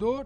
2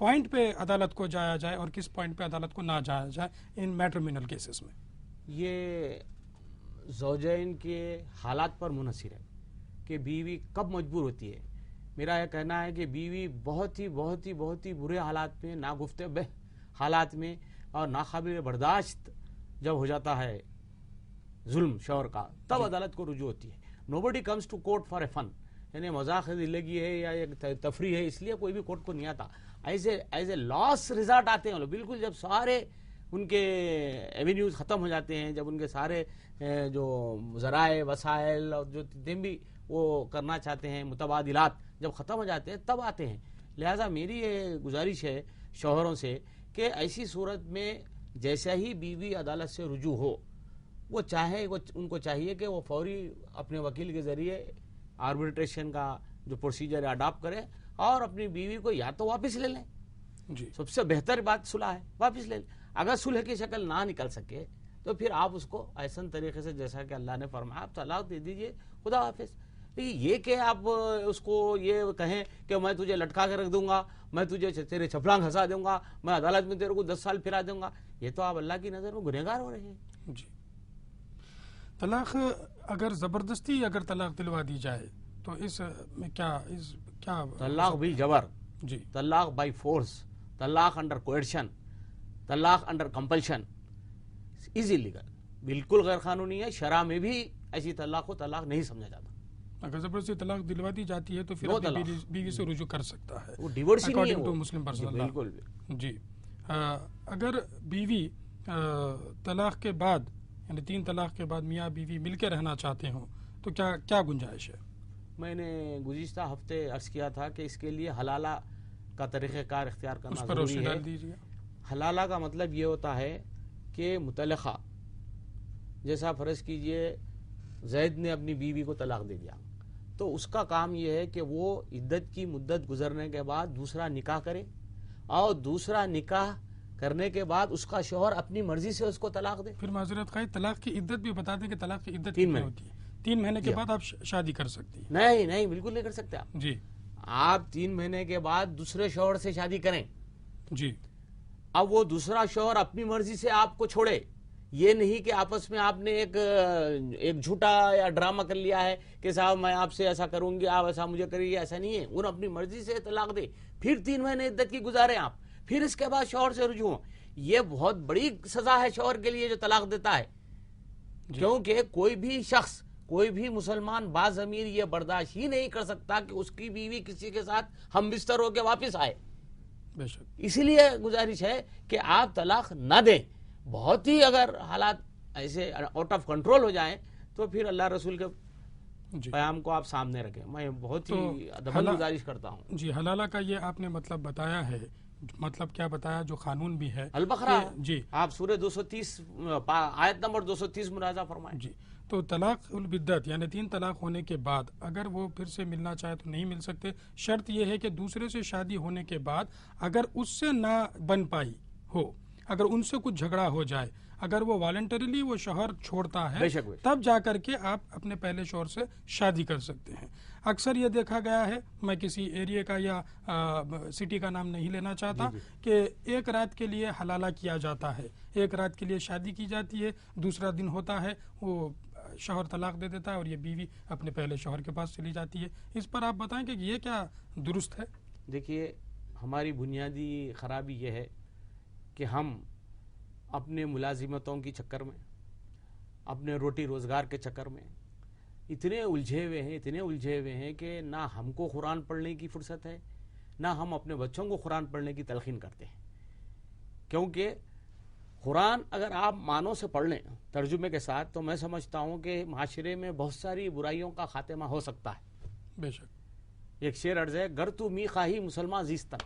point پہ عدالت کو جایا جائے اور کس پوائنٹ پہ عدالت کو نہ جایا جائے ان میٹرمینل کیسز میں؟ یہ زوجین کے حالات پر منحصر ہے کہ بیوی کب مجبور ہوتی ہے. میرا یہ کہنا ہے کہ بیوی بہت ہی برے حالات میں، ناگفتہ حالات میں اور ناقابل برداشت جب ہو جاتا ہے ظلم شوہر کا، تب عدالت کو رجوع ہوتی ہے. Nobody comes to court for a fun, یعنی مذاق زندگی ہے یا ایک تفریح ہے، اس لیے کوئی بھی کورٹ کو نہیں آتا. ایز اے لاس ریزارٹ آتے ہیں بالکل جب سارے ان کے ایونیوز ختم ہو جاتے ہیں، جب ان کے سارے جو ذرائع وسائل اور جو بھی وہ کرنا چاہتے ہیں متبادلات جب ختم ہو جاتے ہیں تب آتے ہیں. لہٰذا میری یہ گزارش ہے شوہروں سے کہ ایسی صورت میں جیسا ہی بیوی عدالت سے رجوع ہو، وہ ان کو چاہیے کہ وہ فوری اپنے وکیل کے ذریعے آربیٹریشن کا جو پروسیجر اڈاپٹ کرے اور اپنی بیوی کو یا تو واپس لے لیں. جی، سب سے بہتر بات صلح ہے، واپس لے لیں. اگر صلح کی شکل نہ نکل سکے تو پھر آپ اس کو ایسن طریقے سے جیسا کہ اللہ نے فرمایا آپ طلاق دے دیجئے، خدا حافظ. یہ کہ آپ اس کو یہ کہیں کہ میں تجھے لٹکا کے رکھ دوں گا، میں تجھے تیرے چھپلانگ ہنسا دوں گا، میں عدالت میں تیرے کو 10 سال پھرا دوں گا، یہ تو آپ اللہ کی نظر میں گنہگار ہو رہے ہیں. جی. طلاق اگر زبردستی اگر طلاق دلوا دی جائے تو اس میں کیا طلاق بھی جبر، جی، طلاق بائی فورس، طلاق انڈر کوئرشن، طلاق انڈر کمپلشن از ایلیگل، بالکل غیر قانونی ہے. شرع میں بھی ایسی طلاق کو طلاق نہیں سمجھا جاتا. اگر زبردستی طلاق دلوا دی جاتی ہے تو پھر وہ اپنی طلاق بیوی سے رجوع کر سکتا ہے، وہ ڈیورس ہی نہیں ہے اکارڈنگ ٹو وہ. مسلم پرسنل لا. بالکل. جی. اگر بیوی طلاق کے بعد یعنی 3 طلاق کے بعد میاں بیوی مل کے رہنا چاہتے ہوں تو کیا گنجائش ہے؟ میں نے گزشتہ ہفتے عرض کیا تھا کہ اس کے لیے حلالہ کا طریقہ کار اختیار اس کرنا پر روشنی ضروری ہے. ڈال دیجیے. حلالہ کا مطلب یہ ہوتا ہے کہ مطلقہ، جیسا فرض کیجئے زید نے اپنی بیوی کو طلاق دے دیا تو اس کا کام یہ ہے کہ وہ عدت کی مدت گزرنے کے بعد دوسرا نکاح کرے اور دوسرا نکاح کرنے کے بعد اس کا شوہر اپنی مرضی سے اس کو طلاق دے. پھر معذرت خواہ طلاق کی عدت بھی بتا دیں کہ طلاق کی عدت 3 کتنی مہینے ہوتی ہے؟ 3 مہینے کے بعد آپ شادی کر سکتی ہیں. نہیں بالکل نہیں کر سکتے آپ. جی آپ 3 مہینے کے بعد دوسرے شوہر سے شادی کریں. جی. اب وہ دوسرا شوہر اپنی مرضی سے آپ کو چھوڑے، یہ نہیں کہ آپس میں آپ نے ایک جھوٹا یا ڈرامہ کر لیا ہے کہ صاحب میں آپ سے ایسا کروں گی، آپ ایسا مجھے کریے، ایسا نہیں ہے. انہوں اپنی مرضی سے طلاق دے، پھر 3 مہینے عدت کی گزارے آپ، پھر اس کے بعد شوہر سے رجوع. یہ بہت بڑی سزا ہے شوہر کے لیے جو طلاق دیتا ہے. کیونکہ کوئی بھی شخص، کوئی بھی مسلمان باضمیر یہ برداشت ہی نہیں کر سکتا کہ اس کی بیوی کسی کے ساتھ ہم بستر ہو کے واپس آئے. بے شک. اسی لیے گزارش ہے کہ آپ طلاق نہ دیں. بہت ہی اگر حالات ایسے آؤٹ آف کنٹرول ہو جائیں تو پھر اللہ رسول کے پیام کو آپ سامنے رکھیں. میں بہت ہی ادب گزارش کرتا ہوں. جی. حلالہ کا یہ آپ نے مطلب بتایا ہے، مطلب کیا بتایا جو قانون بھی ہے البقرہ. جی آپ سورہ 230 آیت نمبر 230 ملاحظہ فرمائیں. جی. تو طلاق البدت یعنی 3 طلاق ہونے کے بعد اگر وہ پھر سے ملنا چاہے تو نہیں مل سکتے. شرط یہ ہے کہ دوسرے سے شادی ہونے کے بعد اگر اس سے نہ بن پائی ہو، اگر ان سے کچھ جھگڑا ہو جائے، اگر وہ والنٹریلی وہ شوہر چھوڑتا ہے تب جا کر کے آپ اپنے پہلے شوہر سے شادی کر سکتے ہیں. اکثر یہ دیکھا گیا ہے، میں کسی ایریے کا یا سٹی کا نام نہیں لینا چاہتا، کہ ایک رات کے لیے حلالہ کیا جاتا ہے، ایک رات کے لیے شادی کی جاتی ہے، دوسرا دن ہوتا ہے وہ شوہر طلاق دے دیتا ہے اور یہ بیوی اپنے پہلے شوہر کے پاس چلی جاتی ہے. اس پر آپ بتائیں کہ یہ کیا درست ہے؟ دیکھیے، ہماری بنیادی خرابی یہ ہے کہ ہم اپنے ملازمتوں کی چکر میں، اپنے روٹی روزگار کے چکر میں اتنے الجھے ہوئے ہیں کہ نہ ہم کو قرآن پڑھنے کی فرصت ہے، نہ ہم اپنے بچوں کو قرآن پڑھنے کی تلقین کرتے ہیں. کیونکہ قرآن اگر آپ معنوں سے پڑھ لیں ترجمے کے ساتھ تو میں سمجھتا ہوں کہ معاشرے میں بہت ساری برائیوں کا خاتمہ ہو سکتا ہے. بے شک. ایک شعر عرض ہے، گر تو می خواہی مسلمان زیستن،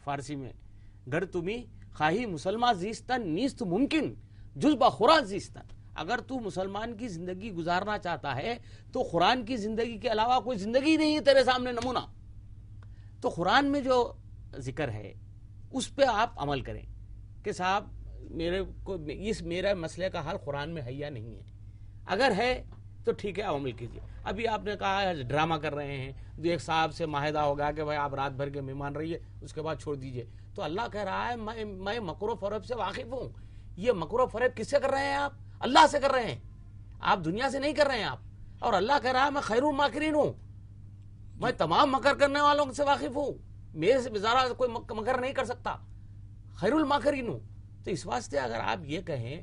فارسی میں، گر تو می خواہی مسلمان زیستن نیست ممکن جز با قرآن زیستن. اگر تو مسلمان کی زندگی گزارنا چاہتا ہے تو قرآن کی زندگی کے علاوہ کوئی زندگی نہیں ہے تیرے سامنے نمونہ. تو قرآن میں جو ذکر ہے اس پہ آپ عمل کریں کہ صاحب میرے مسئلے کا حل قرآن میں ہے یا نہیں ہے. اگر ہے تو ٹھیک ہے آپ عمل کیجیے. ابھی آپ نے کہا ہے ڈرامہ کر رہے ہیں, جو ایک صاحب سے معاہدہ ہو گیا کہ بھائی آپ رات بھر کے مہمان رہیے, اس کے بعد چھوڑ دیجیے. تو اللہ کہہ رہا ہے میں مکر و فریب سے واقف ہوں. یہ مکر و فریب کس سے کر رہے ہیں آپ؟ اللہ سے کر رہے ہیں, آپ دنیا سے نہیں کر رہے ہیں آپ. اور اللہ کہہ رہا ہے میں خیر الماکرین ہوں, میں تمام مکر کرنے والوں سے واقف ہوں, میرے سے بزارہ کوئی مکر نہیں کر سکتا, خیر الماکرین ہوں. تو اس واسطے اگر آپ یہ کہیں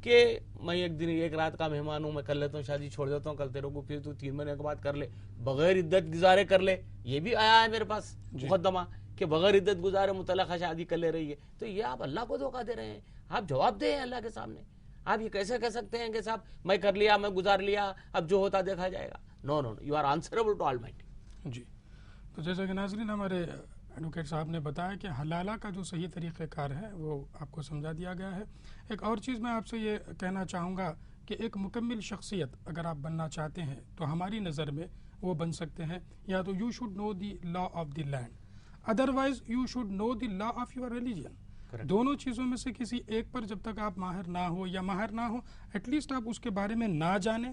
کہ میں ایک دن ایک رات کا مہمان ہوں, میں کر لیتا ہوں شادی, چھوڑ دیتا ہوں, کل تیرے کو پھر تو 3 مہینے کے بعد کر لے, بغیر عدت گزارے کر لے, یہ بھی آیا ہے میرے پاس مقدمہ کہ بغیر عدت گزارے مطلقہ شادی کر لے رہی ہے. تو یہ آپ اللہ کو دھوکہ دے رہے ہیں. آپ جواب دیں اللہ کے سامنے. آپ یہ کیسے کہہ سکتے ہیں کہ صاحب میں کر لیا, میں گزار لیا, اب جو ہوتا دیکھا جائے گا؟ No no, you are answerable to almighty. جی, تو جیسا کہ ناظرین ہمارے ایڈوکیٹ صاحب نے بتایا کہ حلالہ کا جو صحیح طریقہ کار ہے وہ آپ کو سمجھا دیا گیا ہے. ایک اور چیز میں آپ سے یہ کہنا چاہوں گا کہ ایک مکمل شخصیت اگر آپ بننا چاہتے ہیں تو ہماری نظر میں وہ بن سکتے ہیں یا تو you should know the law of the land, otherwise you should know the law of your religion. دونوں چیزوں میں سے کسی ایک پر جب تک آپ ماہر نہ ہو یا ماہر نہ ہو, ایٹ لیسٹ آپ اس کے بارے میں نہ جانیں,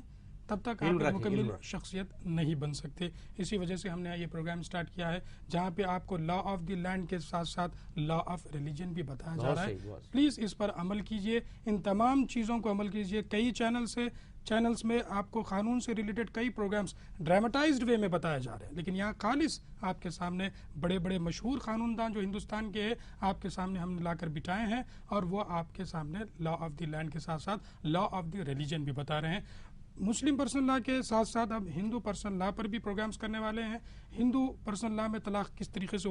تب تک آپ ایک مکمل شخصیت نہیں بن سکتے. اسی وجہ سے ہم نے یہ پروگرام سٹارٹ کیا ہے جہاں پہ آپ کو لا آف دی لینڈ کے ساتھ ساتھ لا آف ریلیجن بھی بتایا جا رہا ہے. پلیز اس پر عمل کیجئے, ان تمام چیزوں کو عمل کیجئے. کئی چینلز میں آپ کو قانون سے ریلیٹڈ کئی پروگرامز ڈراماٹائزڈ وے میں بتایا جا رہے ہیں, لیکن یہاں خالص آپ کے سامنے بڑے بڑے مشہور قانون دان جو ہندوستان کے ہیں آپ کے سامنے ہم نے لا کر بٹھائے ہیں, اور وہ آپ کے سامنے لا آف دی لینڈ کے ساتھ ساتھ لا آف دی ریلیجن بھی بتا رہے ہیں. مسلم پرسنل لا کے ساتھ ساتھ اب ہندو پرسنل لا پر بھی پروگرامز کرنے والے ہیں. ہندو پرسنل لا میں طلاق کس طریقے سے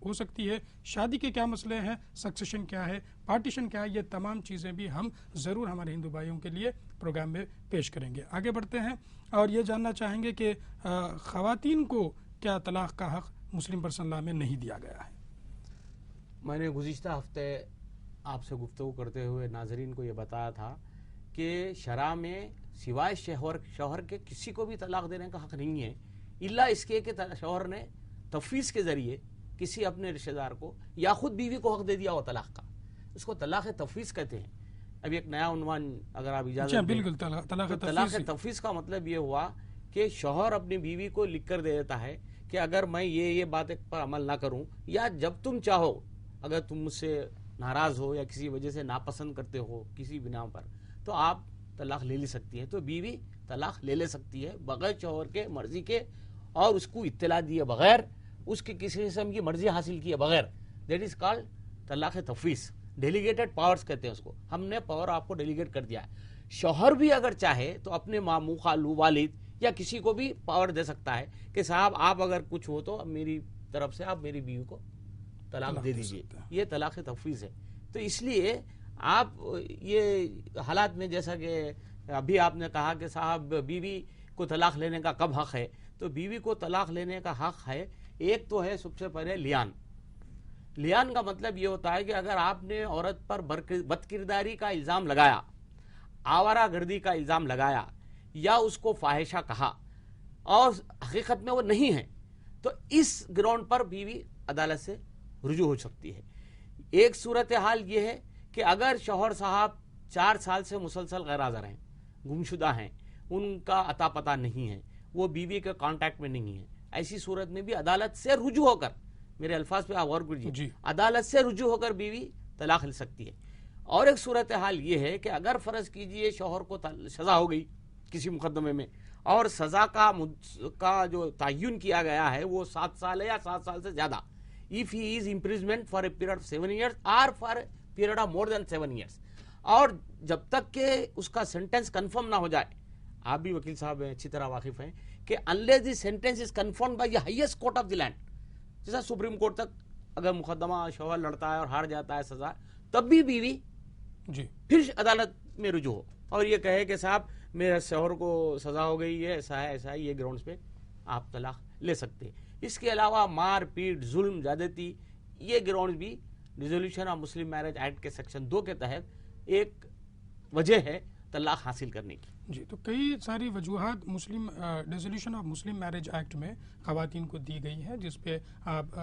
ہو سکتی ہے, شادی کے کیا مسئلے ہیں, سکسیشن کیا ہے, پارٹیشن کیا ہے, یہ تمام چیزیں بھی ہم ضرور ہمارے ہندو بھائیوں کے لیے پروگرام میں پیش کریں گے. آگے بڑھتے ہیں اور یہ جاننا چاہیں گے کہ خواتین کو کیا طلاق کا حق مسلم پرسنل لا میں نہیں دیا گیا ہے. میں نے گزشتہ ہفتے آپ سے گفتگو کرتے ہوئے ناظرین کو یہ بتایا تھا کہ شرع میں سوائے شوہر کے کسی کو بھی طلاق دینے کا حق نہیں ہے, الا اس کے کہ شوہر نے تفویض کے ذریعے کسی اپنے رشتہ دار کو یا خود بیوی کو حق دے دیا ہو طلاق کا. اس کو طلاق تفویض کہتے ہیں. ابھی ایک نیا عنوان اگر آپ اجازت دیں. بالکل, طلاق تفویض کا مطلب یہ ہوا کہ شوہر اپنی بیوی کو لکھ کر دے دیتا ہے کہ اگر میں یہ بات پر عمل نہ کروں, یا جب تم چاہو, اگر تم مجھ سے ناراض ہو یا کسی وجہ سے ناپسند کرتے ہو کسی بنا پر, تو آپ طلاق لے سکتی ہے. تو بیوی طلاق لے سکتی ہے بغیر شوہر کے مرضی کے, اور اس کو اطلاع دیے بغیر, اس کی کسی قسم کی مرضی حاصل کیے بغیر. دیٹ از کالڈ طلاق تفویض. ڈیلیگیٹڈ پاورز کہتے ہیں اس کو. ہم نے پاور آپ کو ڈیلیگیٹ کر دیا ہے. شوہر بھی اگر چاہے تو اپنے ماموں, خالو, والد یا کسی کو بھی پاور دے سکتا ہے کہ صاحب آپ اگر کچھ ہو تو میری طرف سے آپ میری بیوی کو طلاق دے دیجیے. یہ طلاق تفویض ہے. تو اس لیے آپ یہ حالات میں, جیسا کہ ابھی آپ نے کہا کہ صاحب بیوی کو طلاق لینے کا کب حق ہے, تو بیوی کو طلاق لینے کا حق ہے. ایک تو ہے سب سے پہلے لیان. لیان کا مطلب یہ ہوتا ہے کہ اگر آپ نے عورت پر بد کرداری کا الزام لگایا, آوارہ گردی کا الزام لگایا, یا اس کو فاحشہ کہا اور حقیقت میں وہ نہیں ہے, تو اس گراؤنڈ پر بیوی عدالت سے رجوع ہو سکتی ہے. ایک صورتحال یہ ہے کہ اگر شوہر صاحب 4 سال سے مسلسل غیر حاضر ہیں, گمشدہ ہیں, ان کا عطا پتہ نہیں ہے, وہ بیوی کے کانٹیکٹ میں نہیں ہے, ایسی صورت میں بھی عدالت سے رجوع ہو کر, میرے الفاظ پہ آپ غور کیجیے, عدالت سے رجوع ہو کر بیوی طلاق لے سکتی ہے. اور ایک صورتحال یہ ہے کہ اگر فرض کیجئے شوہر کو سزا ہو گئی کسی مقدمے میں, اور سزا کا جو تعین کیا گیا ہے وہ 7 سال ہے یا 7 سال سے زیادہ, if he is imprisonment for a period of 7 years or for a period of more than 7 years, اور جب تک کہ اس کا سینٹنس کنفرم نہ ہو جائے, آپ بھی وکیل صاحب ہیں, اچھی طرح واقف ہیں کہ unless the sentence is confirmed by the highest court of the land, جیسا سپریم کورٹ تک اگر مقدمہ شوہر لڑتا ہے اور ہار جاتا ہے سزا, تب بھی بیوی پھر عدالت میں رجوع ہو اور یہ کہے کہ صاحب میرے شوہر کو سزا ہو گئی ہے, ایسا ہے, یہ گراؤنڈز پہ آپ طلاق لے سکتے ہیں. اس کے علاوہ مار پیٹ, ظلم, زیادتی, یہ گراؤنڈز بھی resolution of Muslim marriage act کے سیکشن 2 کے تحت ایک وجہ ہے طلاق حاصل کرنے کی. جی, تو کئی ساری وجوہات resolution of Muslim marriage act میں خواتین کو دی گئی ہے جس پہ آپ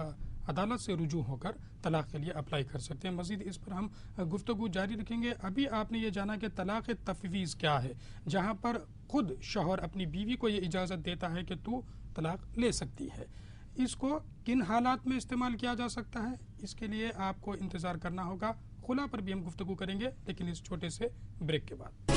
عدالت سے رجوع ہو کر طلاق کے لیے اپلائی کر سکتے ہیں. مزید اس پر ہم گفتگو جاری رکھیں گے. ابھی آپ نے یہ جانا کہ طلاق تفویض کیا ہے, جہاں پر خود شوہر اپنی بیوی کو یہ اجازت دیتا ہے کہ تو طلاق لے سکتی ہے، اس کو کن حالات میں استعمال کیا جا سکتا ہے، اس کے لیے آپ کو انتظار کرنا ہوگا۔ خلا پر بھی ہم گفتگو کریں گے لیکن اس چھوٹے سے بریک کے بعد۔